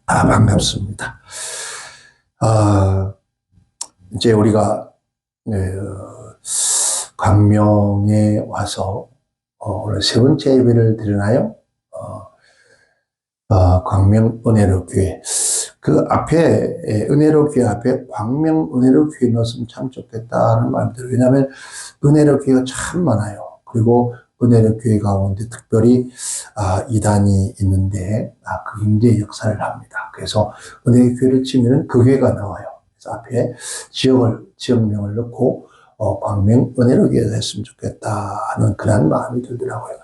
반갑습니다. 아, 이제 우리가, 광명에 와서, 오늘 세 번째 예배를 드리나요? 광명 은혜로교회. 그 앞에, 은혜로교회 앞에 광명 은혜로교회 넣었으면 참 좋겠다는 마음이 들어요. 왜냐하면 은혜로교회가 참 많아요. 그리고 은혜로교회 가운데 특별히, 이단이 있는데, 그 굉장히 역사를 합니다. 그래서 은혜교회를 치면은 그 교회가 나와요. 그래서 앞에 지역명을 넣고, 광명 은혜로교회가 했으면 좋겠다 하는 그런 마음이 들더라고요.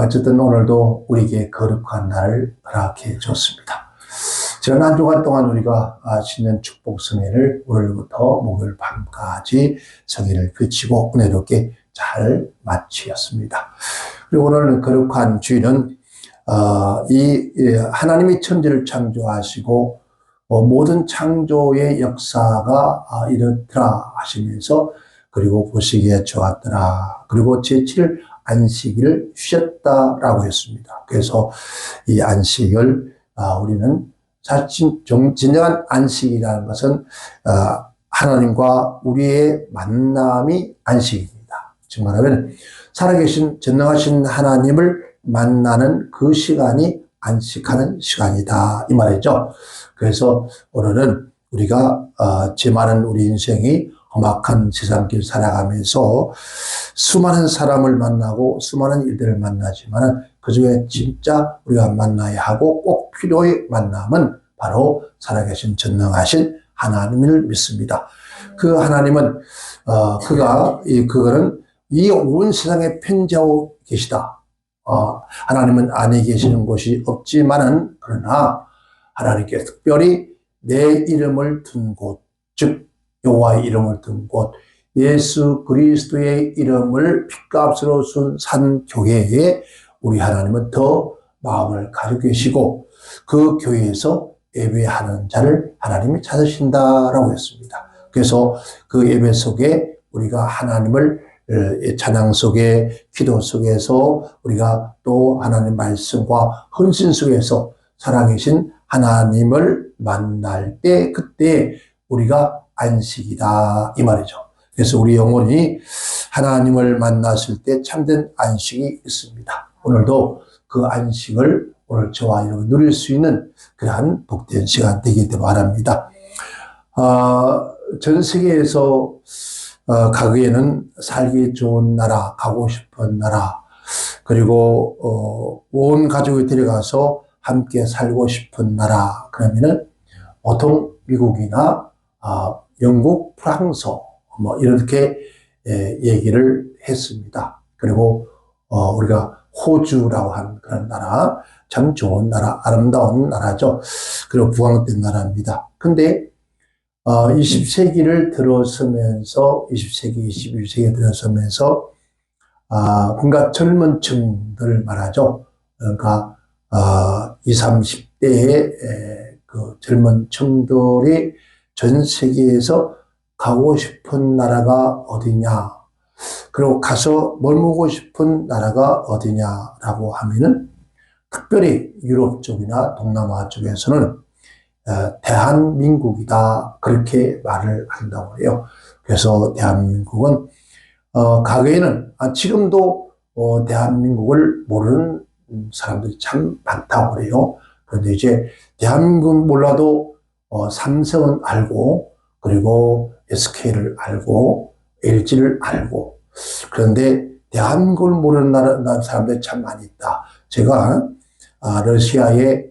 어쨌든 오늘도 우리에게 거룩한 날을 허락해 줬습니다. 지난 한 주간 동안 우리가 신년 축복 성회를 오늘부터 목요일 밤까지 성회를 그치고 은혜롭게 잘 마치었습니다. 그리고 오늘 거룩한 주일은 하나님이 천지를 창조하시고 모든 창조의 역사가 이렇더라 하시면서 그리고 보시기에 좋았더라. 그리고 제7일 안식일을 쉬었다라고 했습니다. 그래서 이 안식을 우리는 사실 진정한 안식이라는 것은 하나님과 우리의 만남이 안식입니다. 즉 말하면 살아계신 전능하신 하나님을 만나는 그 시간이 안식하는 시간이다 이 말이죠. 그래서 오늘은 우리가 제 많은 우리 인생이 험악한 세상길 살아가면서 수많은 사람을 만나고 수많은 일들을 만나지만 그중에 진짜 우리가 만나야 하고 꼭 필요의 만남은 바로 살아계신 전능하신 하나님을 믿습니다. 그 하나님은 그거는 이 온 세상에 편지하고 계시다. 하나님은 안에 계시는 곳이 없지만은 그러나 하나님께 특별히 내 이름을 둔 곳, 즉 여호와의 이름을 둔 곳, 예수 그리스도의 이름을 핏값으로 산 교회에 우리 하나님은 더 마음을 가지고 계시고 그 교회에서 예배하는 자를 하나님이 찾으신다라고 했습니다. 그래서 그 예배 속에 우리가 하나님을 찬양 속에 기도 속에서 우리가 또 하나님 말씀과 헌신 속에서 살아계신 하나님을 만날 때 그때 우리가 안식이다 이 말이죠. 그래서 우리 영혼이 하나님을 만났을 때 참된 안식이 있습니다. 오늘도 그 안식을 오늘 저와 여러분 누릴 수 있는 그러한 복된 시간 되길 바랍니다. 전 세계에서 가기에는 살기 좋은 나라, 가고 싶은 나라, 그리고 온 가족이 데려가서 함께 살고 싶은 나라, 그러면은 보통 미국이나 영국, 프랑스 뭐 이렇게 얘기를 했습니다. 그리고 우리가 호주라고 하는 그런 나라, 참 좋은 나라, 아름다운 나라죠. 그리고 부강된 나라입니다. 근데 20세기를 들어서면서 20세기, 21세기에 들어서면서 뭔가 젊은 층들 말하죠. 그러니까 20, 30대의 그 젊은 층들이 전 세계에서 가고 싶은 나라가 어디냐, 그리고 가서 머물고 싶은 나라가 어디냐라고 하면은 특별히 유럽 쪽이나 동남아 쪽에서는 대한민국이다 그렇게 말을 한다고 해요. 그래서 대한민국은 과거에는 지금도 대한민국을 모르는 사람들이 참 많다고 그래요. 그런데 이제 대한민국 몰라도 삼성은 알고 그리고 SK를 알고 LG를 알고, 그런데 대한민국을 모르는 사람들이 참 많이 있다. 제가 러시아에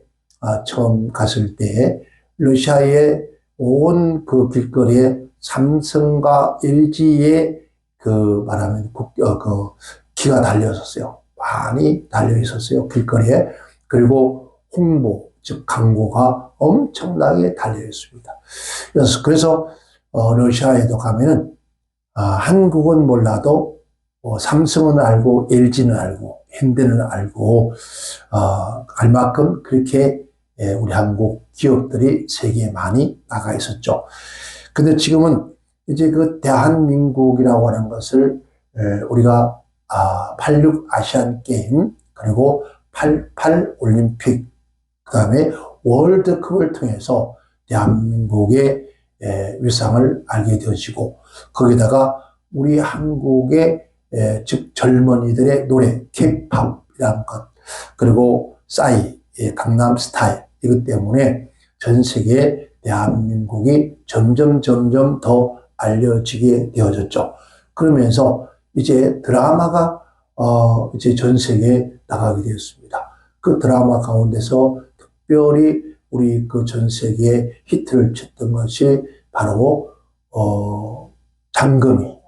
처음 갔을 때 러시아의 온 그 길거리에 삼성과 LG의 그 말하면 그 기가 달려 있었어요. 많이 달려 있었어요. 길거리에. 그리고 홍보, 즉 광고가 엄청나게 달려 있습니다. 그래서 러시아에도 가면은 한국은 몰라도 삼성은 알고 LG는 알고 현대는 알고 알 만큼 그렇게 우리 한국 기업들이 세계에 많이 나가 있었죠. 근데 지금은 이제 그 대한민국이라고 하는 것을 우리가 86 아시안 게임 그리고 88 올림픽 그다음에 월드컵을 통해서 대한민국의 위상을 알게 되어지고, 거기다가 우리 한국의 즉 젊은이들의 노래, K-팝이라는 것, 그리고 싸이, 강남 스타일, 이것 때문에 전 세계에 대한민국이 점점 더 알려지게 되어졌죠. 그러면서 이제 드라마가 이제 전 세계에 나가게 되었습니다. 그 드라마 가운데서 특별히 우리 그 전 세계에 히트를 쳤던 것이 바로 장금이,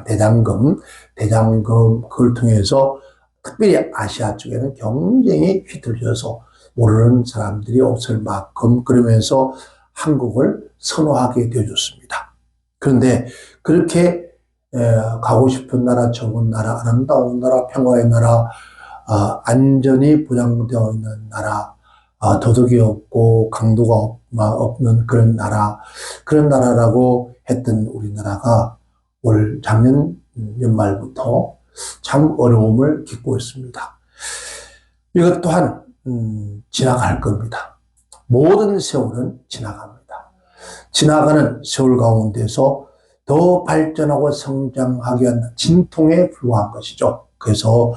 대장금, 그걸 통해서 특별히 아시아 쪽에는 굉장히 휘둘려서 모르는 사람들이 없을 만큼, 그러면서 한국을 선호하게 되어줬습니다. 그런데 그렇게 가고 싶은 나라, 좋은 나라, 아름다운 나라, 평화의 나라, 안전이 보장되어 있는 나라, 도덕이 없고 강도가 없는 그런 나라라고 했던 우리나라가 올 작년 연말부터 참 어려움을 겪고 있습니다. 이것 또한 지나갈 겁니다. 모든 세월은 지나갑니다. 지나가는 세월 가운데서 더 발전하고 성장하기 위한 진통에 불과한 것이죠. 그래서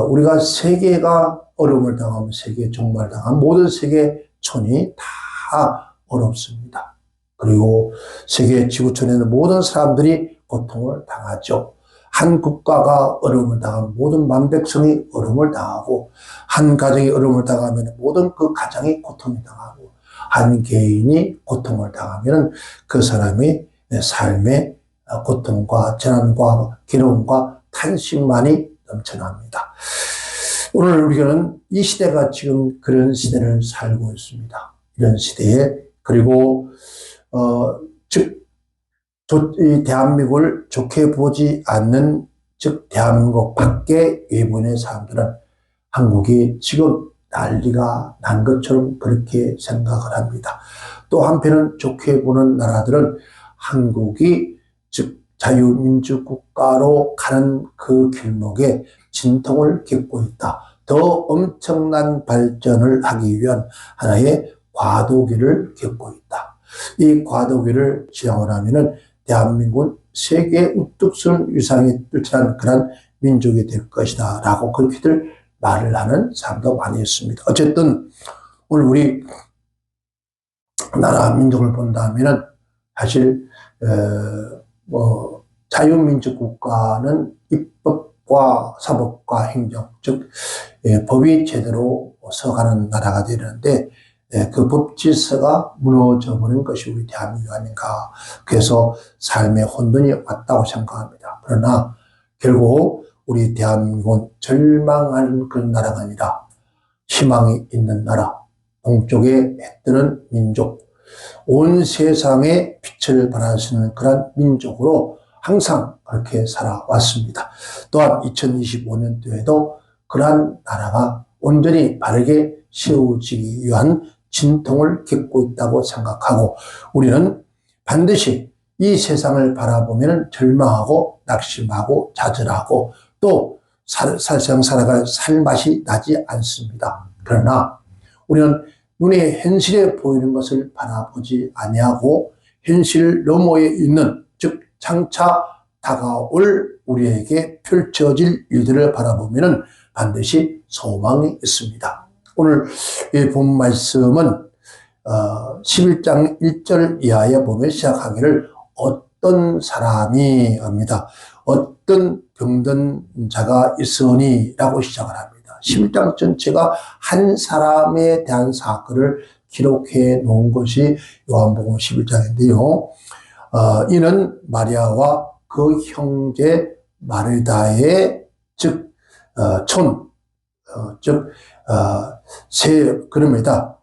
우리가 세계가 어려움을 당하면 세계 종말 당한 모든 세계촌이 다 어렵습니다. 그리고 세계 지구촌에 있는 모든 사람들이 고통을 당하죠. 한 국가가 어려움을 당하면 모든 만백성이 어려움을 당하고, 한 가정이 어려움을 당하면 모든 그 가정이 고통을 당하고, 한 개인이 고통을 당하면 그 사람의 삶에 고통과 재난과 괴로움과 탄식만이 넘쳐납니다. 오늘 우리는 이 시대가 지금 그런 시대를 살고 있습니다. 이런 시대에, 그리고 즉 이 대한민국을 좋게 보지 않는, 즉 대한민국 밖에 외부인의 사람들은 한국이 지금 난리가 난 것처럼 그렇게 생각을 합니다. 또 한편은 좋게 보는 나라들은 한국이 즉 자유민주국가로 가는 그 길목에 진통을 겪고 있다. 더 엄청난 발전을 하기 위한 하나의 과도기를 겪고 있다. 이 과도기를 지나고 나면은 대한민국은 세계 우뚝 선 위상이 뚜렷한 그런 민족이 될 것이다 라고 그렇게들 말을 하는 사람도 많이 있습니다. 어쨌든 오늘 우리 나라 민족을 본다면은 사실 자유민주 국가는 입법과 사법과 행정, 즉 법이 제대로 서가는 나라가 되는데, 그 법 질서가 무너져버린 것이 우리 대한민국 아닌가. 그래서 삶의 혼돈이 왔다고 생각합니다. 그러나 결국 우리 대한민국은 절망하는 그런 나라가 아니라 희망이 있는 나라, 동쪽에 해뜨는 민족, 온 세상에 빛을 발할 수 있는 그런 민족으로 항상 그렇게 살아왔습니다. 또한 2025년도에도 그러한 나라가 온전히 바르게 세워지기 위한 진통을 겪고 있다고 생각하고, 우리는 반드시 이 세상을 바라보면 절망하고 낙심하고 좌절하고 또 세상 살아갈 살맛이 나지 않습니다. 그러나 우리는 눈에 현실에 보이는 것을 바라보지 아니하고 현실 너머에 있는, 즉 장차 다가올 우리에게 펼쳐질 일들을 바라보면 반드시 소망이 있습니다. 오늘 이 본 말씀은 11장 1절 이하에 보면 시작하기를 어떤 사람이 합니다. 어떤 병든 자가 있으니 라고 시작을 합니다. 11장 전체가 한 사람에 대한 사건을 기록해 놓은 것이 요한복음 11장인데요. 이는 마리아와 그 형제 마르다의 즉 그럽니다.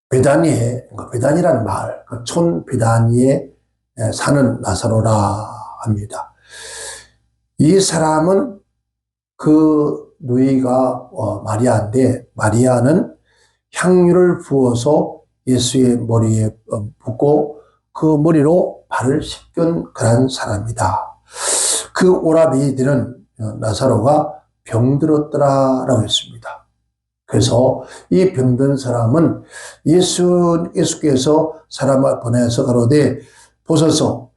베다니라는 마을, 촌 베다니에 사는 나사로라 합니다. 이 사람은 그 누이가 마리아인데, 마리아는 향유를 부어서 예수의 머리에 붓고 그 머리로 발을 씻긴 그런 사람이다. 그 오라비들은 나사로가 병들었더라라고 했습니다. 그래서 이 병든 사람은 예수께서 사람을 보내서 가로되 보소서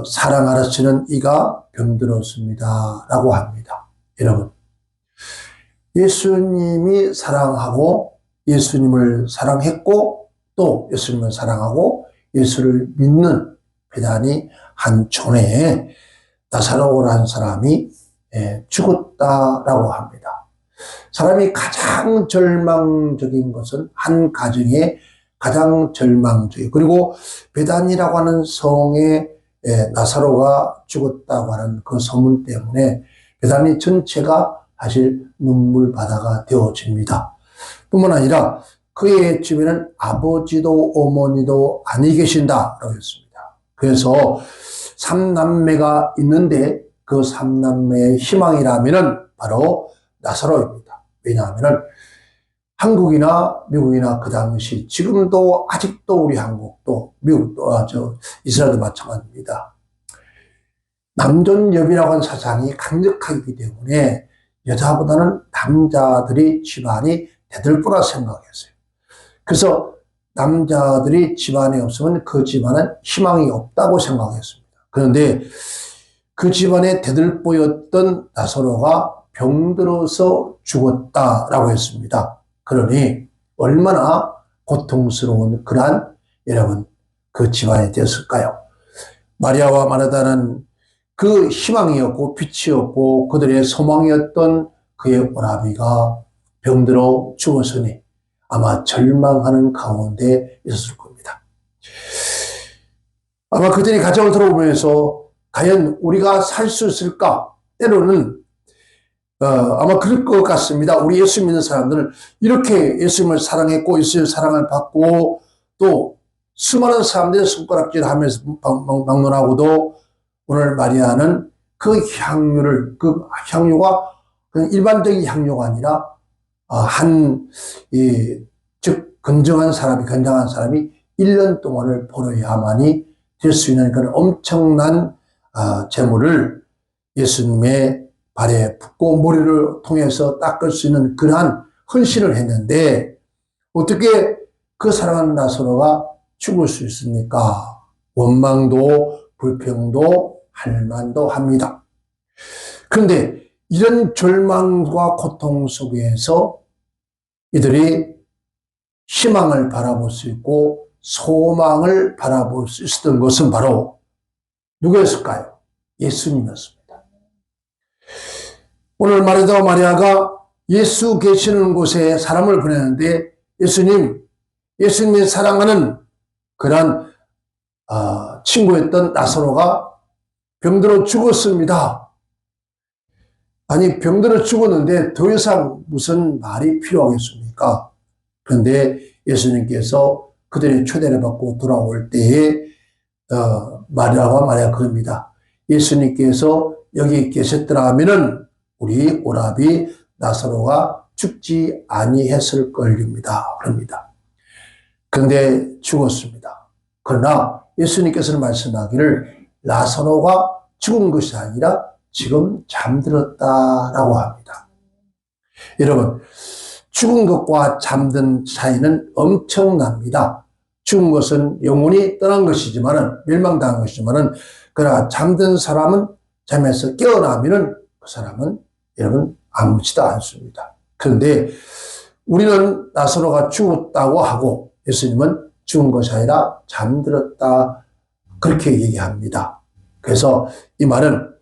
사랑하시는 이가 병들었습니다 라고 합니다. 여러분, 예수님이 사랑하고 예수님을 사랑했고 또 예수님을 사랑하고 예수를 믿는 베다니 한 촌에 나사로라는 사람이 죽었다라고 합니다. 사람이 가장 절망적인 것은 한 가정에 가장 절망적이고 그리고 베다니라고 하는 성에 나사로가 죽었다고 하는 그 소문 때문에 베다니 전체가 사실 눈물바다가 되어집니다. 뿐만 아니라 그의 집에는 아버지도 어머니도 아니 계신다라고 했습니다. 그래서 삼남매가 있는데 그 삼남매의 희망이라면은 바로 나사로입니다. 왜냐하면은 한국이나 미국이나 그 당시 지금도 아직도 우리 한국도 미국도 이스라엘도 마찬가지입니다. 남존여비라고 하는 사상이 강력하기 때문에 여자보다는 남자들이 집안이 대들보라 생각했어요. 그래서 남자들이 집안에 없으면 그 집안은 희망이 없다고 생각했습니다. 그런데 그 집안에 대들보였던 나사로가 병들어서 죽었다라고 했습니다. 그러니 얼마나 고통스러운 그러한 여러분 그 집안이 되었을까요? 마리아와 마르다는 그 희망이었고 빛이었고 그들의 소망이었던 그의 오라비가 병들어 죽었으니 아마 절망하는 가운데 있었을 겁니다. 아마 그들이 가정을 돌아보면서 과연 우리가 살 수 있을까? 때로는 아마 그럴 것 같습니다. 우리 예수 믿는 사람들은 이렇게 예수님을 사랑했고 예수님의 사랑을 받고 또 수많은 사람들이 손가락질하면서 막론하고도 오늘 마리아는 그 향유가 그냥 일반적인 향유가 아니라 즉 건강한 사람이 1년 동안을 벌어야만이 될 수 있는 그런 엄청난 재물을 예수님의 발에 붓고 머리를 통해서 닦을 수 있는 그러한 헌신을 했는데 어떻게 그 사랑하는 나사로가 죽을 수 있습니까? 원망도 불평도 할만도 합니다. 그런데 이런 절망과 고통 속에서 이들이 희망을 바라볼 수 있고 소망을 바라볼 수 있었던 것은 바로 누구였을까요? 예수님이었습니다. 오늘 마르다와 마리아가 예수 계시는 곳에 사람을 보내는데 예수님이 사랑하는 그런 친구였던 나사로가 병들어 죽었습니다. 아니 병들어 죽었는데 더 이상 무슨 말이 필요하겠습니까? 그런데 예수님께서 그들의 초대를 받고 돌아올 때에 마리아와 마리아 그럽니다. 예수님께서 여기 계셨더라 하면은 우리 오라비 나사로가 죽지 아니했을 걸입니다. 그럽니다. 그런데 죽었습니다. 그러나 예수님께서는 말씀하기를 나사로가 죽은 것이 아니라 지금 잠들었다라고 합니다. 여러분, 죽은 것과 잠든 차이는 엄청납니다. 죽은 것은 영혼이 떠난 것이지만은, 멸망당한 것이지만은, 그러나 잠든 사람은 잠에서 깨어나면은 그 사람은 여러분 아무렇지도 않습니다. 그런데 우리는 나사로가 죽었다고 하고 예수님은 죽은 것이 아니라 잠들었다 그렇게 얘기합니다. 그래서 이 말은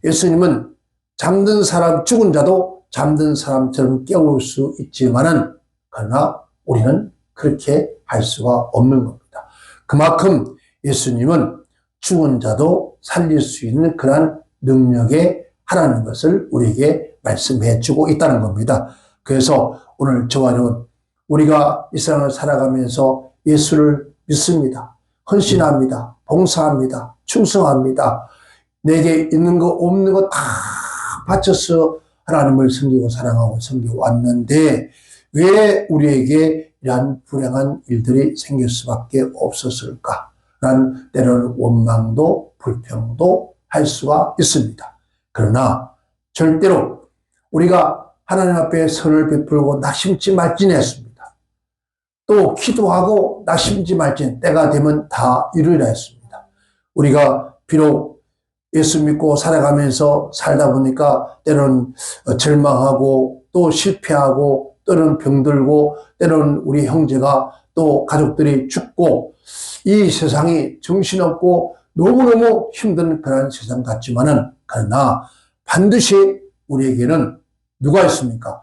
예수님은 잠든 사람, 죽은 자도 잠든 사람처럼 깨울 수 있지만은 그러나 우리는 그렇게 할 수가 없는 겁니다. 그만큼 예수님은 죽은 자도 살릴 수 있는 그러한 능력에 하라는 것을 우리에게 말씀해 주고 있다는 겁니다. 그래서 오늘 저와 여러분, 우리가 이 세상을 살아가면서 예수를 믿습니다. 헌신합니다. 봉사합니다. 충성합니다. 내게 있는 거 없는 거 다 바쳐서 하나님을 섬기고 사랑하고 섬기고 왔는데 왜 우리에게 이러한 불행한 일들이 생길 수밖에 없었을까? 난 때로는 원망도 불평도 할 수가 있습니다. 그러나 절대로 우리가 하나님 앞에 선을 베풀고 낙심치 말지했습니다. 또 기도하고 낙심치 말지 때가 되면 다 이루리라 했습니다. 우리가 비록 예수 믿고 살아가면서 살다 보니까 때로는 절망하고 또 실패하고 때로는 병들고 때로는 우리 형제가 또 가족들이 죽고 이 세상이 정신없고 너무너무 힘든 그런 세상 같지만은 그러나 반드시 우리에게는 누가 있습니까?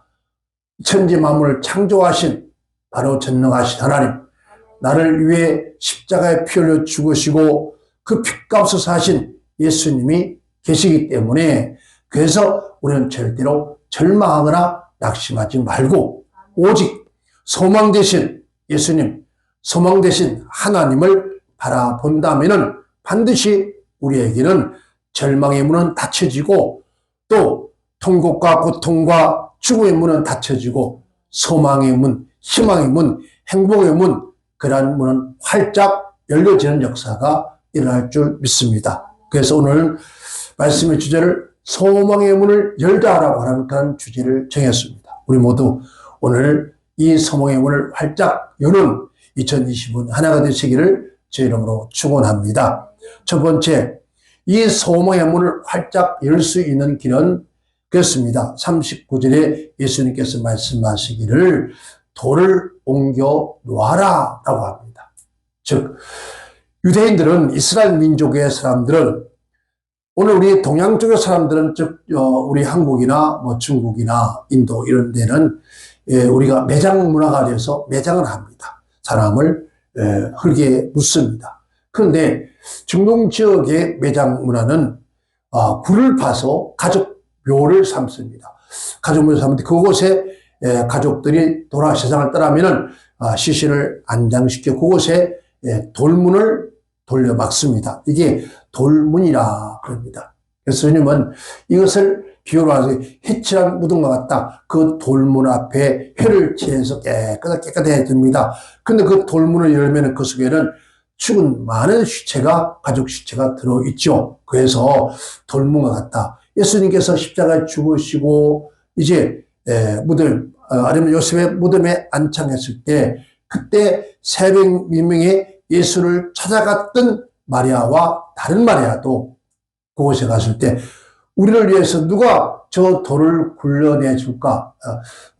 천지 만물을 창조하신 바로 전능하신 하나님, 나를 위해 십자가에 피 흘려 죽으시고 그 피값을 사신 예수님이 계시기 때문에 그래서 우리는 절대로 절망하거나 낙심하지 말고 오직 소망 되신 예수님, 소망 되신 하나님을 바라본다면은 반드시 우리에게는 절망의 문은 닫혀지고 또 통곡과 고통과 죽음의 문은 닫혀지고 소망의 문, 희망의 문, 행복의 문, 그러한 문은 활짝 열려지는 역사가 일어날 줄 믿습니다. 그래서 오늘 말씀의 주제를 소망의 문을 열자라고 하는 그런 주제를 정했습니다. 우리 모두 오늘 이 소망의 문을 활짝 여는 2020년 하나가 되시기를 제 이름으로 축원합니다. 첫 번째, 이 소망의 문을 활짝 열 수 있는 길은 그렇습니다. 39절에 예수님께서 말씀하시기를 돌을 옮겨 놓아라 라고 합니다. 즉 유대인들은 이스라엘 민족의 사람들은 오늘 우리 동양 쪽의 사람들은 즉 우리 한국이나 뭐 중국이나 인도 이런 데는 우리가 매장 문화가 돼서 매장을 합니다. 사람을 흙에 묻습니다. 그런데 중동 지역의 매장 문화는 굴을 파서 가족 묘를 삼습니다. 가족 묘를 삼는데 그곳에 가족들이 돌아 세상을 떠나면은 시신을 안장시켜 그곳에 돌문을 돌려 막습니다. 이게 돌문이라 그럽니다. 그래서 스님은 이것을 비유로 해서 해칠한 무덤과 같다. 그 돌문 앞에 해를 지해서 깨끗해집니다. 근데 그 돌문을 열면 그 속에는 죽은 많은 시체가, 가족 시체가 들어있죠. 그래서 돌문과 같다. 예수님께서 십자가에 죽으시고 이제 무덤, 아니면 요셉의 무덤에 안창했을 때 그때 400명의 예수를 찾아갔던 마리아와 다른 마리아도 그곳에 갔을 때 우리를 위해서 누가 저 돌을 굴려내줄까?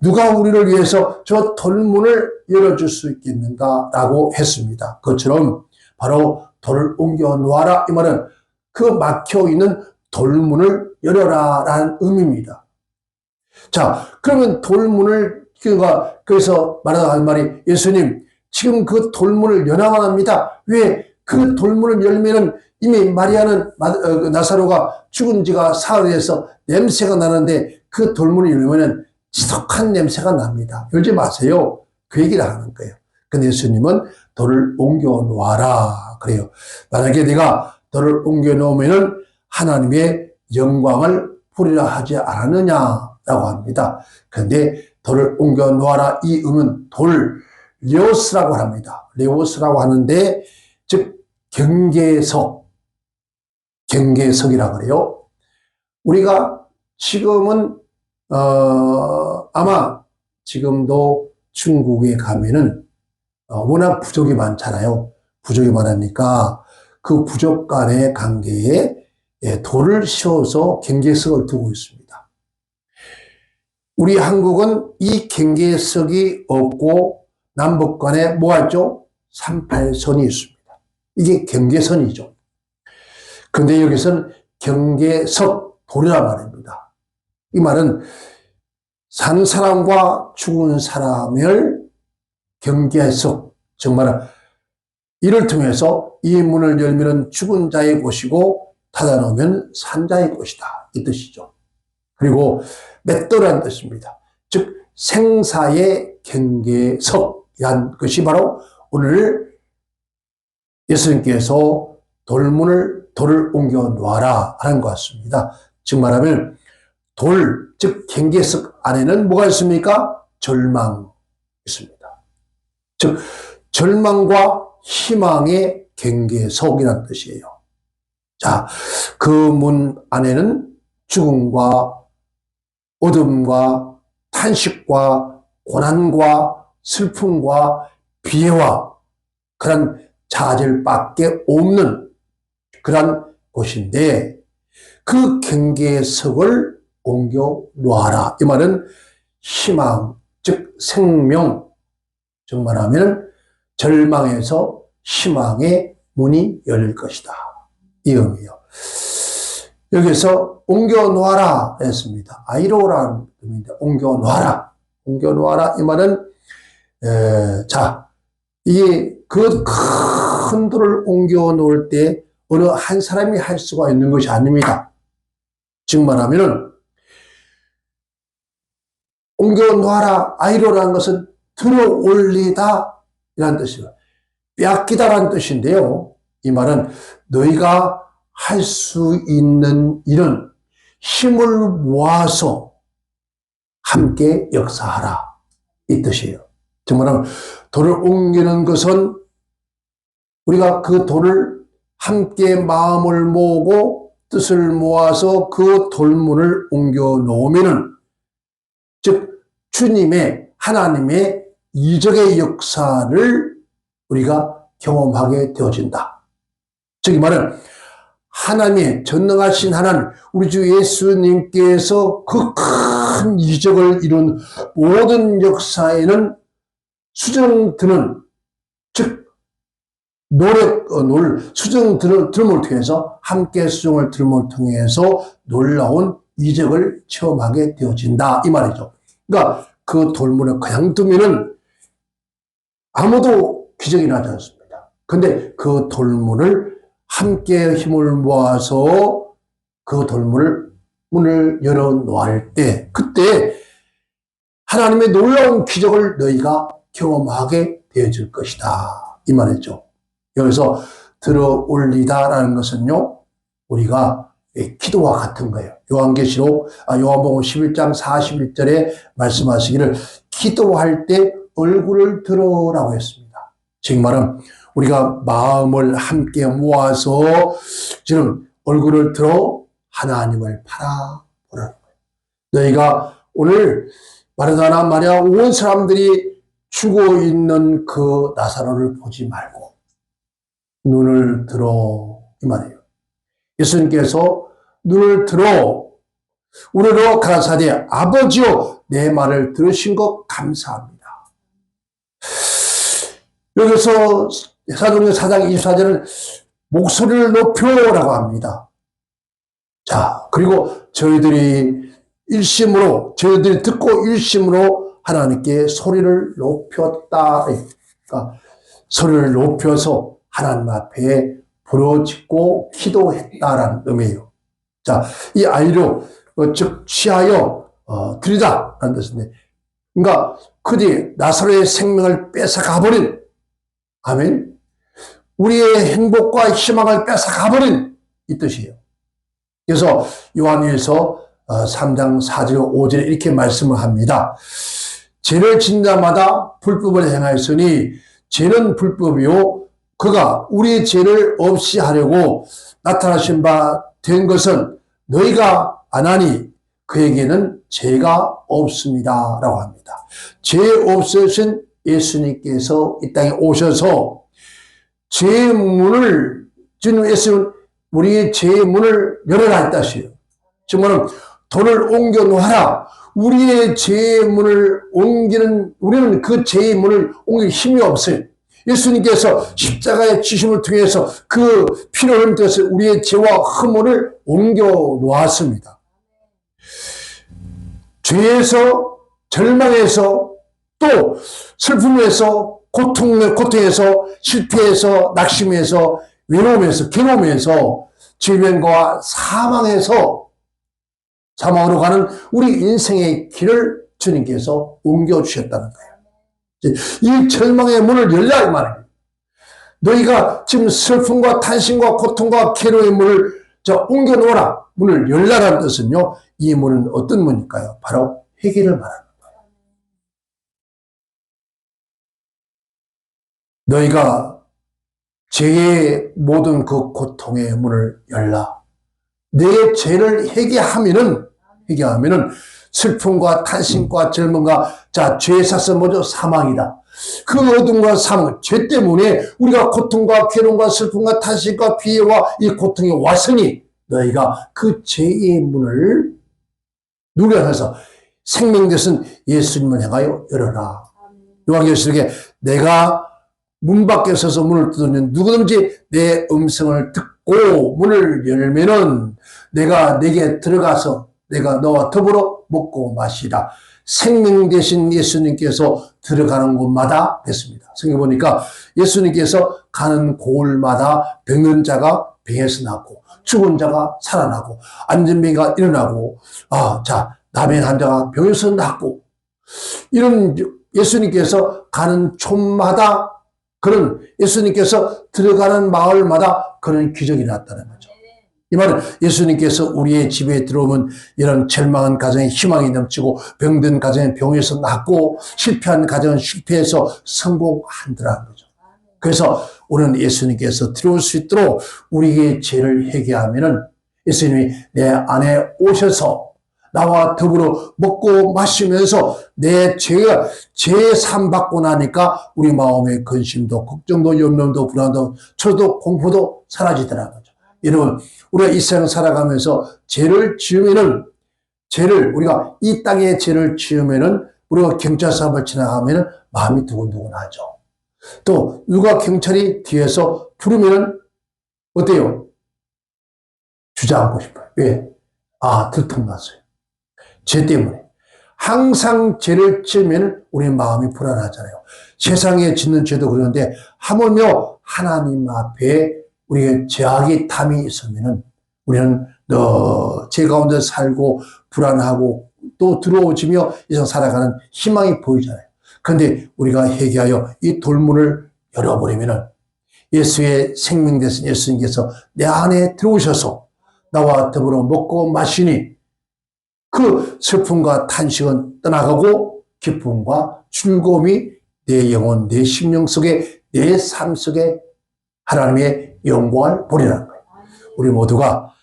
누가 우리를 위해서 저 돌문을 열어줄 수 있겠는가? 라고 했습니다. 그것처럼 바로 돌을 옮겨 놓아라. 이 말은 그 막혀있는 돌문을 열어라 라는 의미입니다. 자, 그러면 돌문을, 그래서 말하다 한 말이 예수님, 지금 그 돌문을 열어야만 합니다. 왜? 그 돌문을 열면은 이미 마리아는 나사로가 죽은 지가 사흘에서 냄새가 나는데 그 돌문을 열면은 지독한 냄새가 납니다. 열지 마세요. 그 얘기를 하는 거예요. 근데 예수님은 돌을 옮겨 놓아라. 그래요. 만약에 내가 돌을 옮겨 놓으면은 하나님의 영광을 부리라 하지 않았느냐라고 합니다. 그런데 돌을 옮겨 놓아라. 이 의미는 돌, 레오스라고 합니다. 레오스라고 하는데, 즉, 경계석이라고 그래요. 우리가 지금은, 아마 지금도 중국에 가면은, 워낙 부족이 많잖아요. 부족이 많으니까 그 부족 간의 관계에 돌을 씌워서 경계석을 두고 있습니다. 우리 한국은 이 경계석이 없고 남북 간에 뭐가 있죠? 38선이 있습니다. 이게 경계선이죠. 그런데 여기서는 경계석, 돌이란 말입니다. 이 말은 산 사람과 죽은 사람을 경계석, 정말 이를 통해서 이 문을 열면 죽은 자의 곳이고 닫아놓으면 산 자의 곳이다. 이 뜻이죠. 그리고 맷돌이라는 뜻입니다. 즉 생사의 경계석이란 것이 바로 오늘 예수님께서 돌을 옮겨 놓아라 하는 것 같습니다. 즉 말하면 돌, 즉 경계석 안에는 뭐가 있습니까? 절망이 있습니다. 즉 절망과 희망의 경계석이라는 뜻이에요. 자, 그 문 안에는 죽음과 어둠과 탄식과 고난과 슬픔과 비애와 그런 좌절밖에 없는 그런 곳인데 그 경계석을 옮겨 놓아라. 이 말은 희망, 즉 생명, 즉 말하면 절망에서 희망의 문이 열릴 것이다. 이 의미요. 여기서 옮겨 놓아라 했습니다. 아이로라는 의미인데 옮겨 놓아라. 옮겨 놓아라. 이 말은 자, 이게 그 큰 돌을 옮겨 놓을 때 어느 한 사람이 할 수가 있는 것이 아닙니다. 즉 말하면은 옮겨 놓아라. 아이로라는 것은 들어 올리다 이라는 뜻이에요. 빼앗기다라는 뜻인데요. 이 말은 너희가 할 수 있는 일은 힘을 모아서 함께 역사하라. 이 뜻이에요. 정말 돌을 옮기는 것은 우리가 그 돌을 함께 마음을 모으고 뜻을 모아서 그 돌문을 옮겨 놓으면은 즉 주님의 하나님의 이적의 역사를 우리가 경험하게 되어진다. 즉 이 말은 하나님의 전능하신 하나님 우리 주 예수님께서 그 큰 이적을 이룬 모든 역사에는 수정드는 즉 수정 드럼을 통해서 함께 수정을 드럼을 통해서 놀라운 이적을 체험하게 되어진다 이 말이죠. 그러니까 그 돌문을 그냥 두면은 아무도 기적이 나지 않습니다. 근데 그 돌문을 함께 힘을 모아서 그 문을 열어 놓을 때 그때 하나님의 놀라운 기적을 너희가 경험하게 되어질 것이다 이 말이죠. 여기서 들어 올리다라는 것은요 우리가 기도와 같은 거예요. 요한복음 11장 41절에 말씀하시기를 기도할 때 얼굴을 들어라고 했습니다. 즉 말은 우리가 마음을 함께 모아서 지금 얼굴을 들어 하나님을 바라보라는 거예요. 너희가 오늘 마르다나 마리아 온 사람들이 죽어 있는 그 나사로를 보지 말고 눈을 들어 이 말이에요. 예수님께서 눈을 들어 우리로 가라사대 아버지여 내 말을 들으신 것 감사합니다. 여기서 사도행전 4장 24절은 목소리를 높여라고 합니다. 자, 그리고 저희들이 듣고 일심으로 하나님께 소리를 높였다. 그러니까 소리를 높여서 하나님 앞에 부르짖고 기도했다라는 의미예요. 자, 이 아이로 즉 취하여 드리다라는 뜻인데, 그러니까 그들이 나사로의 생명을 뺏어가버린 아멘. 우리의 행복과 희망을 뺏어가버린 이 뜻이에요. 그래서 요한일서 3장 4절 5절에 이렇게 말씀을 합니다. 죄를 짓는 자마다 불법을 행하였으니 죄는 불법이요 그가 우리의 죄를 없이 하려고 나타나신 바 된 것은 너희가 안 하니 그에게는 죄가 없습니다 라고 합니다. 죄 없으신 예수님께서 이 땅에 오셔서 죄의 문을 주님 예수는 우리의 죄의 문을 열어라 했다시요. 정말은 돌을 옮겨 놓아라. 우리의 죄의 문을 우리는 그 죄의 문을 옮길 힘이 없어요. 예수님께서 십자가의 지심을 통해서 그 피를 흘려서 우리의 죄와 허물을 옮겨 놓았습니다. 죄에서, 절망에서, 또 슬픔에서, 고통에서, 실패에서, 낙심에서, 외로움에서, 괴로움에서, 질병과 사망으로 가는 우리 인생의 길을 주님께서 옮겨주셨다는 거예요. 이 절망의 문을 열라 이 말이에요. 너희가 지금 슬픔과 탄심과 고통과 괴로움의 문을 옮겨놓으라. 문을 열라라는 뜻은요. 이 문은 어떤 문일까요? 바로 회개를 말하는 거예요. 너희가 죄의 모든 그 고통의 문을 열라. 내 죄를 회개하면은 슬픔과 탄식과 절망과 죄의 사슬 모두 사망이다. 그 어둠과 사망, 죄 때문에 우리가 고통과 괴로움과 슬픔과 탄식과 피해와 이 고통이 왔으니 너희가 그 죄의 문을 누려서 생명 되신 예수님을 향하여 열어라. 요한계시록에 내가 문 밖에 서서 문을 두드리면 누구든지 내 음성을 듣고 문을 열면은 내가 내게 들어가서 내가 너와 더불어 먹고 마시라. 생명 되신 예수님께서 들어가는 곳마다 됐습니다. 생각해보니까 예수님께서 가는 곳마다 병든 자가 병에서 낫고 죽은 자가 살아나고 안전병이가 일어나고 나병 환자가 병에서 낫고 이런 예수님께서 가는 촌마다 그런 예수님께서 들어가는 마을마다 그런 기적이 났다는 거죠. 이 말은 예수님께서 우리의 집에 들어오면 이런 절망한 가정에 희망이 넘치고 병든 가정에 병에서 낫고 실패한 가정은 실패해서 성공한다는 거죠. 그래서 우리는 예수님께서 들어올 수 있도록 우리의 죄를 회개하면은 예수님이 내 안에 오셔서 나와 더불어 먹고 마시면서 내 죄가 죄 산 받고 나니까 우리 마음의 근심도 걱정도 염려도 불안도 초도 공포도 사라지더라는 거죠. 여러분 우리가 이 세상 살아가면서 죄를 지으면은 우리가 이 땅에 죄를 지으면은 우리가 경찰서 앞을 지나가면은 마음이 두근두근하죠. 또 누가 경찰이 뒤에서 부르면은 어때요? 주저앉고 싶어요. 왜? 들통났어요. 죄 때문에. 항상 죄를 지으면 우리 마음이 불안하잖아요. 세상에 짓는 죄도 그러는데 하물며 하나님 앞에 우리의 죄악의 탐이 있으면은 우리는 죄 가운데 살고 불안하고 또 두려워지며 이상 살아가는 희망이 보이잖아요. 그런데 우리가 회개하여 이 돌문을 열어버리면은 예수의 생명 되신 예수님께서 내 안에 들어오셔서 나와 더불어 먹고 마시니 그 슬픔과 탄식은 떠나가고 기쁨과 즐거움이 내 영혼, 내 심령 속에, 내 삶 속에 하나님의 영광을 보리라는 거예요. 우리 모두가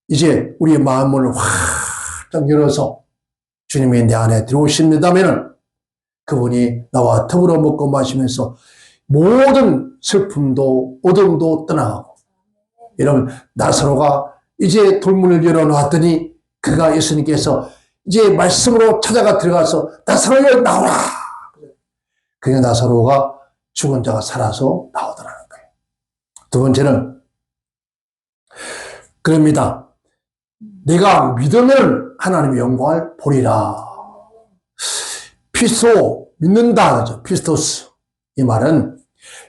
이제 우리의 마음을 활짝 열어서 주님이 내 안에 들어오신다면 그분이 나와 더불어 먹고 마시면서 모든 슬픔도 어둠도 떠나가고 여러분 나사로가 이제 돌문을 열어놨더니 그가 예수님께서 이제 말씀으로 찾아가 들어가서 나사로야 나오라. 그게 나사로가 죽은 자가 살아서 나오더라는 거예요. 두 번째는 그럽니다. 내가 믿으면 하나님의 영광을 보리라. 피스토 믿는다 그죠? 피스토스 이 말은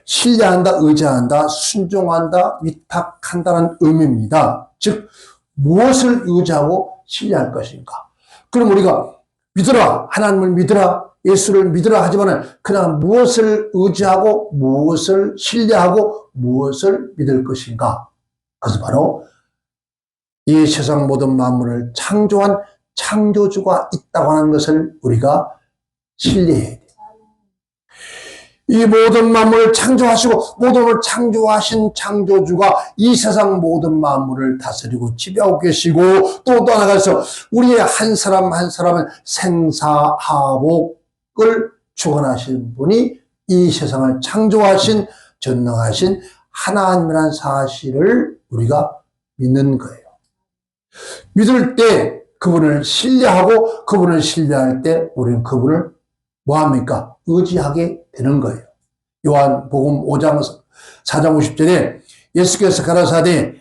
신뢰한다, 의지한다, 순종한다, 위탁한다는 의미입니다. 즉 무엇을 의지하고 신뢰할 것인가? 그럼 우리가 믿으라, 하나님을 믿으라, 예수를 믿으라 하지만 그냥 무엇을 의지하고 무엇을 신뢰하고 무엇을 믿을 것인가? 그것은 바로 이 세상 모든 만물을 창조한 창조주가 있다고 하는 것을 우리가 신뢰해야 돼요. 이 모든 만물을 창조하시고 모든을 창조하신 창조주가 이 세상 모든 만물을 다스리고 지배하고 계시고 또 나아가서 우리의 한 사람 한 사람은 생사하복을 주관하신 분이 이 세상을 창조하신 전능하신 하나님이라는 사실을 우리가 믿는 거예요. 믿을 때 그분을 신뢰하고 그분을 신뢰할 때 우리는 그분을 뭐합니까? 의지하게 되는 거예요. 요한복음 5장 4장 50절에 예수께서 가라사대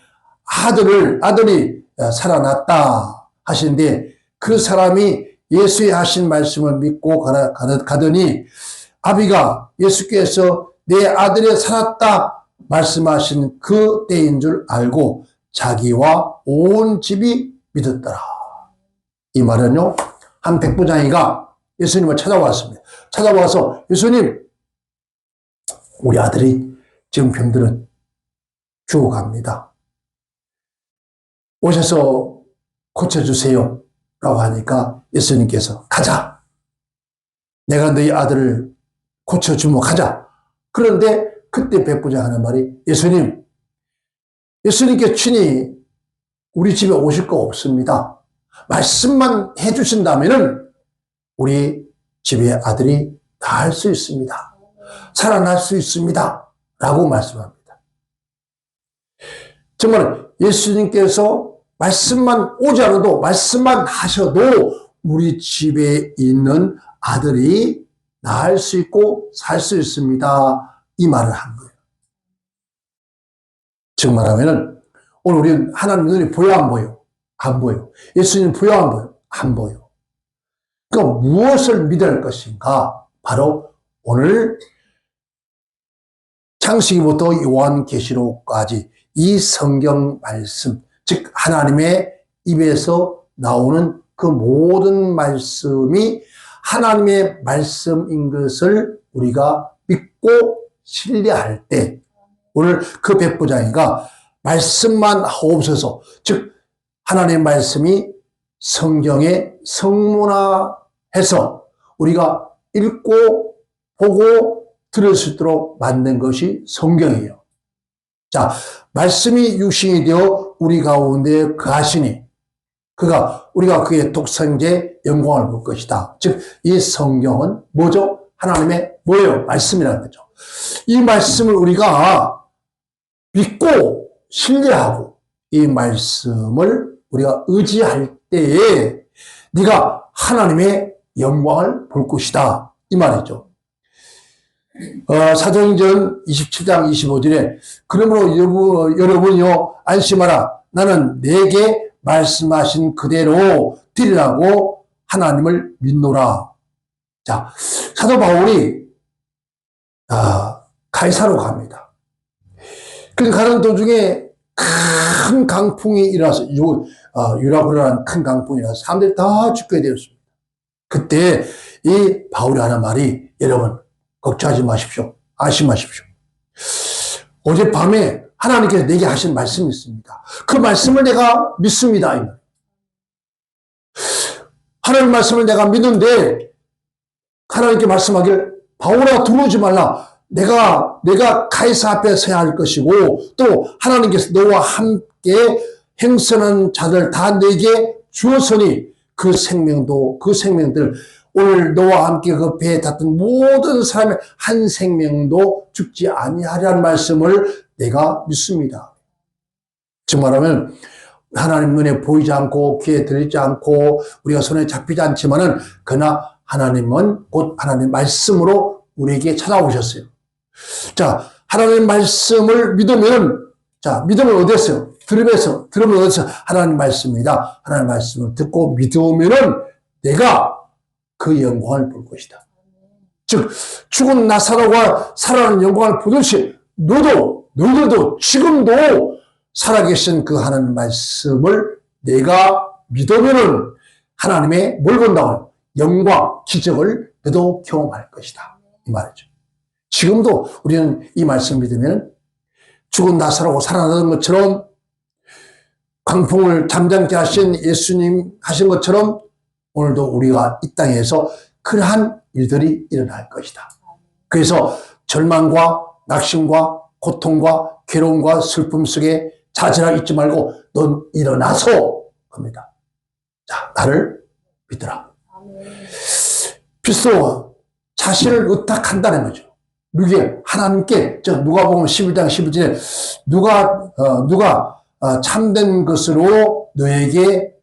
아들이 살아났다 하시는데 그 사람이 예수의 하신 말씀을 믿고 가더니 아비가 예수께서 내 아들이 살았다 말씀하신 그 때인 줄 알고 자기와 온 집이 믿었더라. 이 말은요, 한 백부장이가 예수님을 찾아왔습니다. 찾아와서 예수님, 우리 아들이 지금 병들은 죽어갑니다. 오셔서 고쳐주세요. 라고 하니까 예수님께서 가자. 내가 너희 아들을 고쳐주면 가자. 그런데 그때 백부장 하는 말이 예수님께 친히 우리 집에 오실 거 없습니다. 말씀만 해주신다면은 우리 집의 아들이 나을 수 있습니다. 살아날 수 있습니다. 라고 말씀합니다. 정말 예수님께서 말씀만 오지 않아도 말씀만 하셔도 우리 집에 있는 아들이 나을 수 있고 살 수 있습니다. 이 말을 한 거예요. 즉 말하면은 오늘 우리는 하나님 눈이 보여 안 보여? 안 보여. 예수님 보여 안 보여? 안 보여. 그러니까 무엇을 믿어야 할 것인가? 바로 오늘 창세기부터 요한계시록까지 이 성경 말씀, 즉 하나님의 입에서 나오는 그 모든 말씀이 하나님의 말씀인 것을 우리가 믿고 신뢰할 때 오늘 그 백부장이가 말씀만 하옵소서, 즉 하나님의 말씀이 성경에 성문화해서 우리가 읽고 보고 들을 수 있도록 만든 것이 성경이에요. 자, 말씀이 육신이 되어 우리 가운데 거하시니 우리가 그의 독생자의 영광을 볼 것이다. 즉 이 성경은 뭐죠? 하나님의 뭐예요? 말씀이라는 거죠. 이 말씀을 우리가 믿고 신뢰하고 이 말씀을 우리가 의지할 때에 네가 하나님의 영광을 볼 것이다. 이 말이죠. 사도행전 27장 25절에 그러므로 여러분이요 안심하라. 나는 내게 말씀하신 그대로 드리라고 하나님을 믿노라. 자, 사도 바울이 가이사로 갑니다. 그래서 가는 도중에 큰 강풍이 일어나서 유라굴라라는 큰 강풍이 일어나서 사람들이 다 죽게 되었습니다. 그때 이 바울이 하는 말이 여러분 걱정하지 마십시오. 안심하십시오. 어젯밤에 하나님께서 내게 하신 말씀이 있습니다. 그 말씀을 내가 믿습니다. 하나님 말씀을 내가 믿는데 하나님께 말씀하길 바울아 들어오지 말라. 내가 가이사 앞에 서야 할 것이고 또 하나님께서 너와 함께 행선한 자들 다 내게 주었으니 그 생명들 오늘 너와 함께 그 배에 탔던 모든 사람의 한 생명도 죽지 아니하리라는 말씀을 내가 믿습니다. 즉 말하면 하나님 눈에 보이지 않고 귀에 들리지 않고 우리가 손에 잡히지 않지만은 그러나 하나님은 곧 하나님 말씀으로 우리에게 찾아오셨어요. 자, 하나님 말씀을 믿으면 믿음을 어디서? 들으면 어디서? 하나님 말씀입니다. 하나님 말씀을 듣고 믿으면은 내가 그 영광을 볼 것이다. 즉 죽은 나사로가 살아나는 영광을 보듯이 너희들도 지금도 살아계신 그 하나님 말씀을 내가 믿으면은 하나님의 뭘 본다고요? 영광, 기적을 너도 경험할 것이다. 이 말이죠. 지금도 우리는 이 말씀 믿으면 죽은 나사로가 살아나는 것처럼 강풍을 잠잠케 하신 예수님 하신 것처럼 오늘도 우리가 이 땅에서 그러한 일들이 일어날 것이다. 그래서 절망과 낙심과 고통과 괴로움과 슬픔 속에 자질하고 있지 말고 넌 일어나서 겁니다. 자, 나를 믿더라. 비스도 자신을 의탁한다는 거죠. 누구에? 하나님께. 누가복음 11장 11절에 누가 참된 것으로 너에게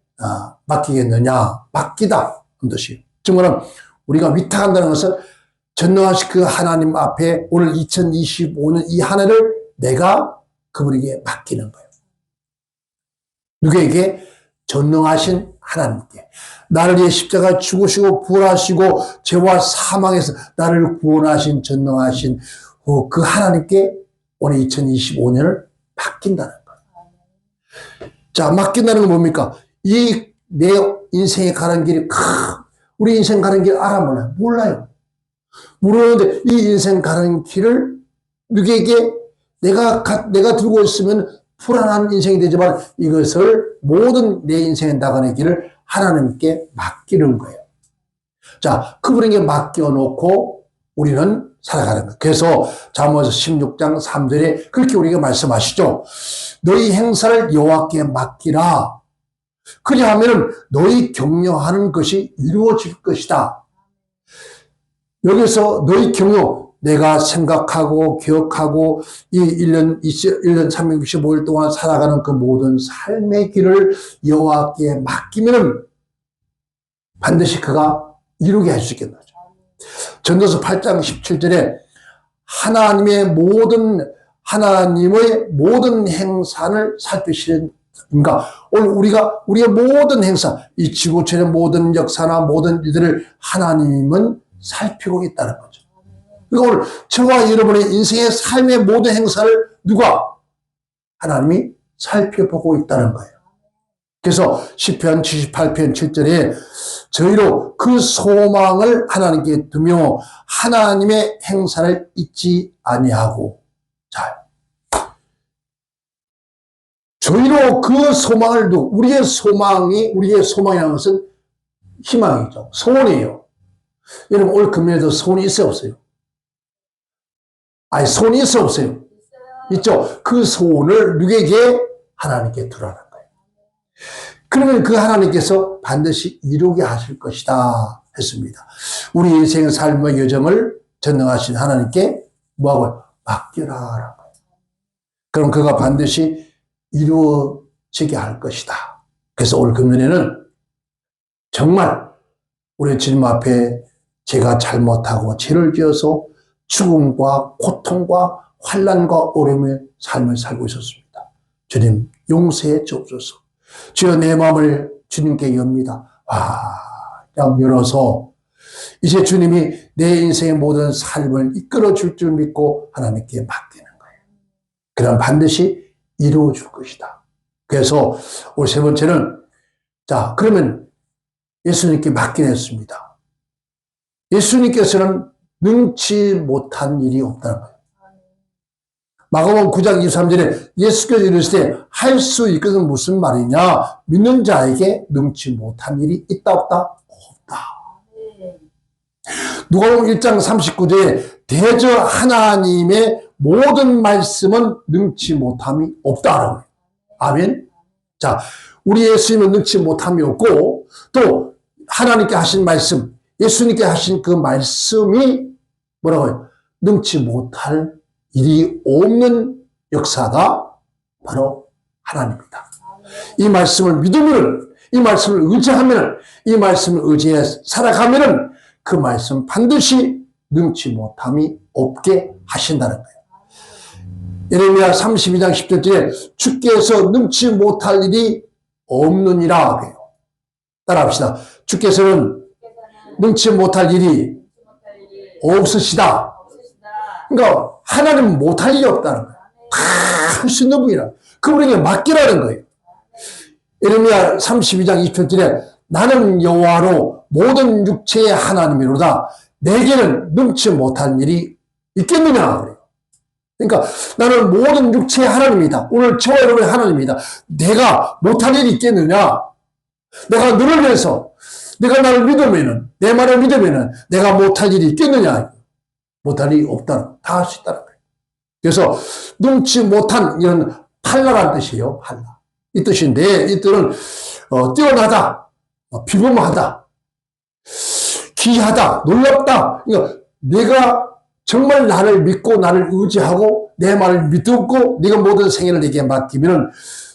맡기겠느냐? 맡기다. 그 뜻이에요. 정말 우리가 위탁한다는 것은 전능하신 그 하나님 앞에 오늘 2025년 이 한 해를 내가 그분에게 맡기는 거예요. 누구에게? 전능하신 하나님께. 나를 위해 십자가 죽으시고 부활하시고 죄와 사망에서 나를 구원하신 전능하신 그 하나님께 오늘 2025년을 맡긴다는 거예요. 자, 맡긴다는 건 뭡니까? 내 인생에 가는 길이 우리 인생 가는 길 알아 몰라요? 몰라요. 모르는데 이 인생 가는 길을 누구에게 내가 들고 있으면 불안한 인생이 되지만 이것을 모든 내 인생에 나가는 길을 하나님께 맡기는 거예요. 자, 그분에게 맡겨놓고 우리는 살아가는 것. 그래서 잠언서 16장 3절에 그렇게 우리가 말씀하시죠. 너희 행사를 여호와께 맡기라. 그리하면 너희 격려하는 것이 이루어질 것이다. 여기서 너희 격려, 내가 생각하고 기억하고 이 1년 365일 동안 살아가는 그 모든 삶의 길을 여호와께 맡기면 반드시 그가 이루게 할 수 있겠는 거죠. 전도서 8장 17절에 하나님의 모든 행산을 살피시는, 그러니까 오늘 우리의 모든 행사, 이 지구촌의 모든 역사나 모든 일들을 하나님은 살피고 있다는 거죠. 그러니까 오늘 저와 여러분의 인생의 삶의 모든 행사를 누가? 하나님이 살펴보고 있다는 거예요. 그래서 시편 78편 7절에 저희로 그 소망을 하나님께 두며 하나님의 행사를 잊지 아니하고, 자, 저희로 그 소망을 두고, 우리의 소망이라는 것은 희망이죠. 소원이에요. 여러분 오늘 금요일에도 소원이 있어요, 없어요? 아니, 소원이 있어요, 없어요? 있죠. 그 소원을 누구에게? 하나님께 두라는 거예요. 그러면 그 하나님께서 반드시 이루게 하실 것이다 했습니다. 우리 인생의 삶의 여정을 전능하신 하나님께 뭐하고요? 맡겨라라는 거예요. 그럼 그가 반드시 이루어지게 할 것이다. 그래서 오늘 금요일에는 정말 우리 주님 앞에 제가 잘못하고 죄를 지어서 죽음과 고통과 환난과 어려움의 삶을 살고 있었습니다. 주님 용서해 주옵소서. 주여 내 마음을 주님께 엽니다. 그냥 열어서 이제 주님이 내 인생의 모든 삶을 이끌어 줄 줄 믿고 하나님께 맡기는 거예요. 그럼 반드시 이루어 줄 것이다. 그래서 오늘 세 번째는, 자, 그러면 예수님께 맡기겠습니다. 예수님께서는 능치 못한 일이 없다는 거예요. 마가복음 9장 23절에 예수께서 이르시되 할 수 있거든 무슨 말이냐? 믿는 자에게 능치 못한 일이 있다 없다? 없다. 누가복음 1장 39절에 대저 하나님의 모든 말씀은 능치 못함이 없다라고 해요. 아멘. 자, 우리 예수님은 능치 못함이 없고 또 하나님께 하신 말씀, 예수님께 하신 그 말씀이 뭐라고요? 능치 못할 일이 없는 역사가 바로 하나님입니다. 이 말씀을 믿으면, 이 말씀을 의지하면, 이 말씀을 의지해 살아가면 그 말씀 반드시 능치 못함이 없게 하신다는 거예요. 예레미야 32장 10절에 주께서 능치 못할 일이 없느니라 해요. 따라합시다. 주께서는 능치 못할 일이 없으시다. 그러니까 하나님은 못할 일이 없다는 거예요. 다 할 수 있는 분이라. 그분에게 맡기라는 거예요. 예레미야 32장 20절에 나는 여호와로 모든 육체의 하나님이로다. 내게는 능치 못한 일이 있겠느냐 그래요. 그러니까 나는 모든 육체의 하나님이다. 오늘 저와 여러분의 하나님이다. 내가 못할 일이 있겠느냐? 내가 너를 위해서, 내가 나를 믿으면은, 내 말을 믿으면은 내가 못할 일이 있겠느냐? 못할 일이 없다. 다 할 수 있다는 거예요. 그래서 능치 못한 이런 팔라라는 뜻이에요. 팔라. 이 뜻인데 이 뜻은 뛰어나다, 비범하다, 기이하다, 놀랍다. 그러니까 내가 정말 나를 믿고 나를 의지하고 내 말을 믿고 네가 모든 생애를 내게 맡기면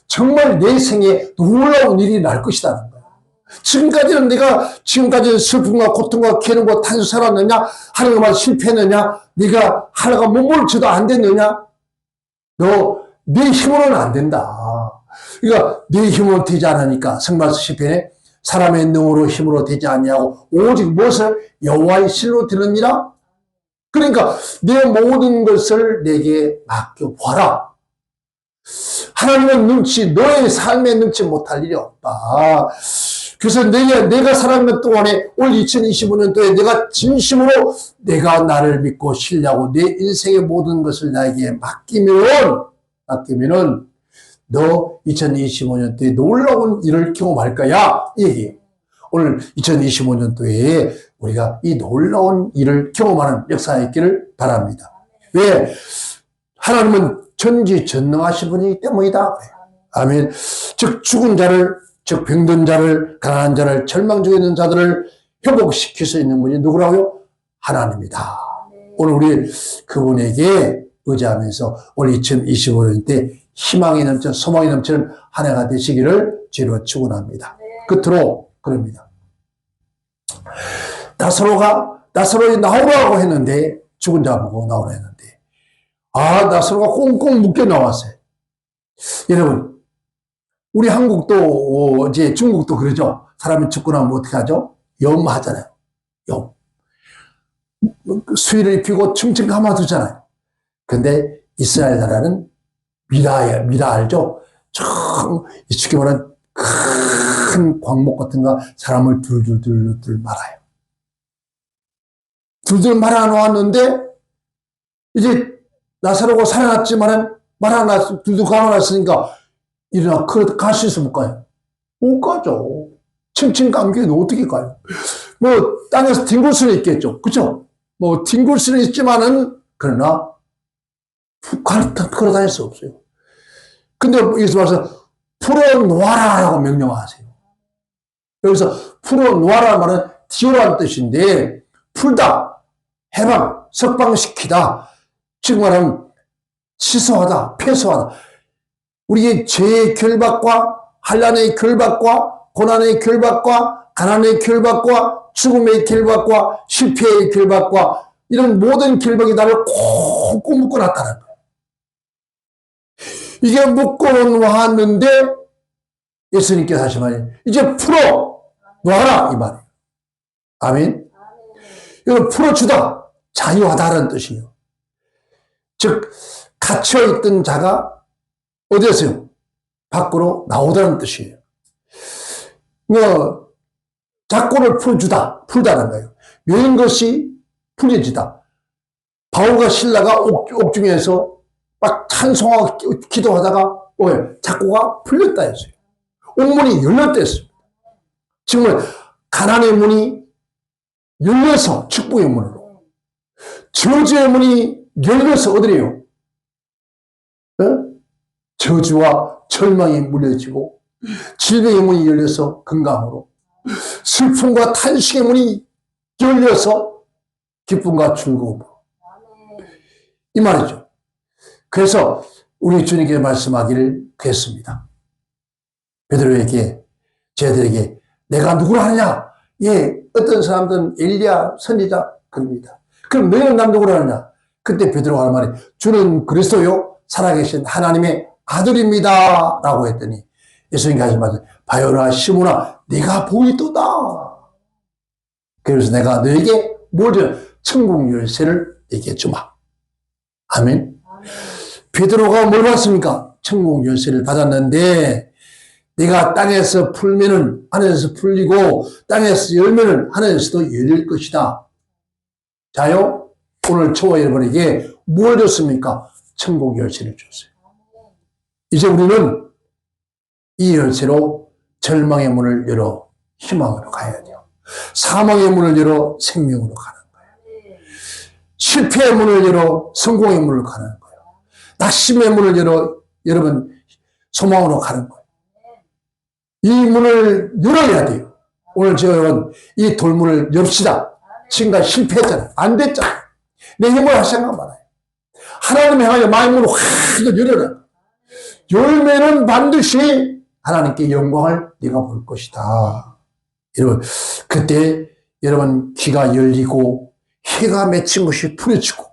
정말 내 생에 놀라운 일이 날 것이라는 거야. 지금까지는 내가 슬픔과 고통과 괴로움과 탄수 살았느냐? 하나님과 실패했느냐? 네가 하나가 몸을 쳐도 안 됐느냐? 너 네 힘으로는 안 된다. 그러니까 네 힘으로 되지 않으니까 성막에서 시편에 사람의 능으로 힘으로 되지 아니하고 오직 무엇을 여호와의 실로 되느니라. 그러니까 내 모든 것을 내게 맡겨봐라. 하나님은 너의 삶에 능치 못할 일이 없다. 그래서 내가 살아가는 동안에 올 2025년도에 내가 진심으로 내가 나를 믿고 신뢰하고 내 인생의 모든 것을 나에게 맡기면은 너 2025년도에 놀라운 일을 경험할 거야. 이 얘기예요. 오늘 2025년도에 우리가 이 놀라운 일을 경험하는 역사가 있기를 바랍니다. 왜? 하나님은 전지전능하신 분이기 때문이다. 아멘. 즉 죽은 자를, 즉 병든 자를, 가난한 자를, 절망 중에 있는 자들을 회복시킬 수 있는 분이 누구라고요? 하나님이다. 오늘 우리 그분에게 의지하면서 올 2025년 때 희망이 넘쳐 소망이 넘치는 한 해가 되시기를 주로 축원합니다. 끝으로 그럽니다. 나사로이 나오라고 했는데 죽은 자 보고 나오라 했는데 나사로가 꽁꽁 묶여 나왔어요. 여러분 우리 한국도 이제 중국도 그러죠. 사람이 죽고 나면 어떻게 하죠? 염하잖아요. 염. 수의를 입히고 층층 감아두잖아요. 근데 이스라엘 나라는 미라 알죠? 쉽게 말하면 큰 광목 같은 거 사람을 둘둘 말아요. 둘둘 말아 놓았는데 이제 나사로가 살아났지만은 둘둘 감아놨으니까 일어나 갈 수 있어 못 가요? 못 가죠. 층층 감기는 어떻게 가요? 뭐 땅에서 뒹굴 수는 있겠죠. 그렇죠? 뭐 뒹굴 수는 있지만은 그러나 걸어 다닐 수 없어요. 근데 여기서 말해서 풀어놓아라라고 명령하세요. 여기서 풀어놓아라 말은 띄우라는 뜻인데 풀다, 해방, 석방시키다, 즉 말하면 취소하다, 폐소하다. 우리의 죄의 결박과 한란의 결박과 고난의 결박과 가난의 결박과 죽음의 결박과 실패의 결박과 이런 모든 결박이 나를 콕콕 묶어 놨다는 거예요. 이게 묶어 놓았는데 예수님께서 하신 말이 이제 풀어 놓아라 이 말이에요. 아멘. 이걸 풀어주다 자유하다는 뜻이에요. 즉 갇혀있던 자가 어디였어요? 밖으로 나오다는 뜻이에요. 작고를 풀다는 거예요. 여인 것이 풀려지다. 바울과 신라가 옥중에서 막 찬송하고 기도하다가 작고가 풀렸다 했어요. 옥문이 열렸다 했습니다. 정말 가난의 문이 열려서 축복의 문으로, 저주의 문이 열려서 어디래요? 저주와 절망이 물려지고 질병의 문이 열려서 건강으로, 슬픔과 탄식의 문이 열려서 기쁨과 즐거움으로, 이 말이죠. 그래서 우리 주님께 말씀하기를 구했습니다. 베드로에게, 저희들에게 내가 누구를 하느냐? 어떤 사람들은 엘리야 선지자 그럽니다. 그럼 너희는 남 누구를 하느냐? 그때 베드로가 하는 말이 주는 그리스도요 살아계신 하나님의 아들입니다 라고 했더니 예수님이 하신 말씀 바요나 시몬아 네가 보이도다. 그래서 내가 너에게 뭘 줘? 천국 열쇠를 얘기해 주마. 아멘. 베드로가 뭘 받습니까? 천국 열쇠를 받았는데 네가 땅에서 풀면은 하늘에서 풀리고 땅에서 열면은 하늘에서도 열릴 것이다. 자요, 오늘 저와 여러분에게 뭘 줬습니까? 천국 열쇠를 줬어요. 이제 우리는 이 열쇠로 절망의 문을 열어 희망으로 가야 돼요. 사망의 문을 열어 생명으로 가는 거예요. 실패의 문을 열어 성공의 문을 가는 거예요. 낙심의 문을 열어 여러분 소망으로 가는 거예요. 이 문을 열어야 돼요. 오늘 여러분 이 돌문을 엽시다. 지금까지 실패했잖아요. 안 됐잖아요. 내 힘을 할 생각 말아요. 하나님 향하여 마음의 문을 확 열어라. 열매는 반드시 하나님께 영광을 네가 볼 것이다. 여러분 그때 여러분 귀가 열리고 해가 맺힌 것이 풀어지고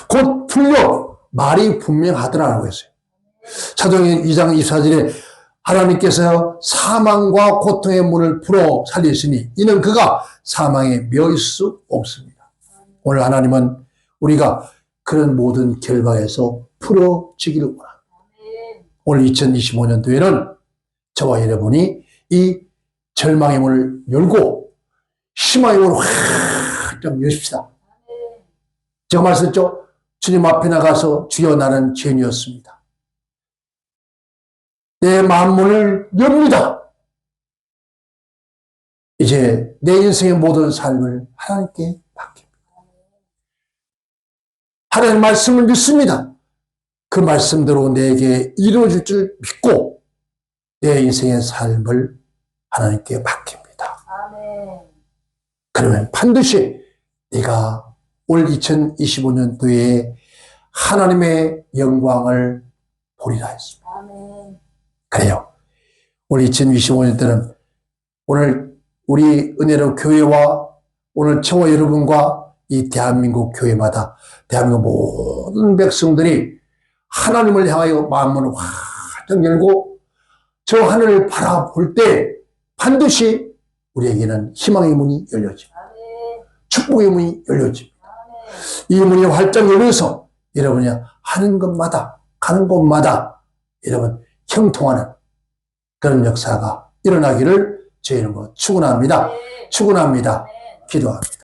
곧 풀려 말이 분명하더라라고 했어요. 사도행전 2장 24절에 하나님께서 사망과 고통의 문을 풀어 살리시니 이는 그가 사망에 매일 수 없습니다. 오늘 하나님은 우리가 그런 모든 결박에서 풀어지기를 원합니다. 오늘 2025년도에는 저와 여러분이 이 절망의 문을 열고 희망의 문을 확 좀 여십시다. 제가 말씀했죠? 주님 앞에 나가서 주여 나는 죄인이었습니다. 내 마음문을 엽니다. 이제 내 인생의 모든 삶을 하나님께 맡깁니다. 하나님의 말씀을 믿습니다. 그 말씀대로 내게 이루어질 줄 믿고 내 인생의 삶을 하나님께 맡깁니다. 그러면 반드시 내가 올 2025년도에 하나님의 영광을 보리라 했습니다. 그래요. 올 2025년도는 오늘 우리 은혜로 교회와 오늘 저와 여러분과 이 대한민국 교회마다 대한민국 모든 백성들이 하나님을 향하여 마음을 활짝 열고 저 하늘을 바라볼 때 반드시 우리에게는 희망의 문이 열려집니다. 축복의 문이 열려집니다. 이 문이 활짝 열려서 여러분이 하는 것마다 가는 곳마다 여러분 형통하는 그런 역사가 일어나기를 저희는 축원합니다. 축원합니다. 기도합니다.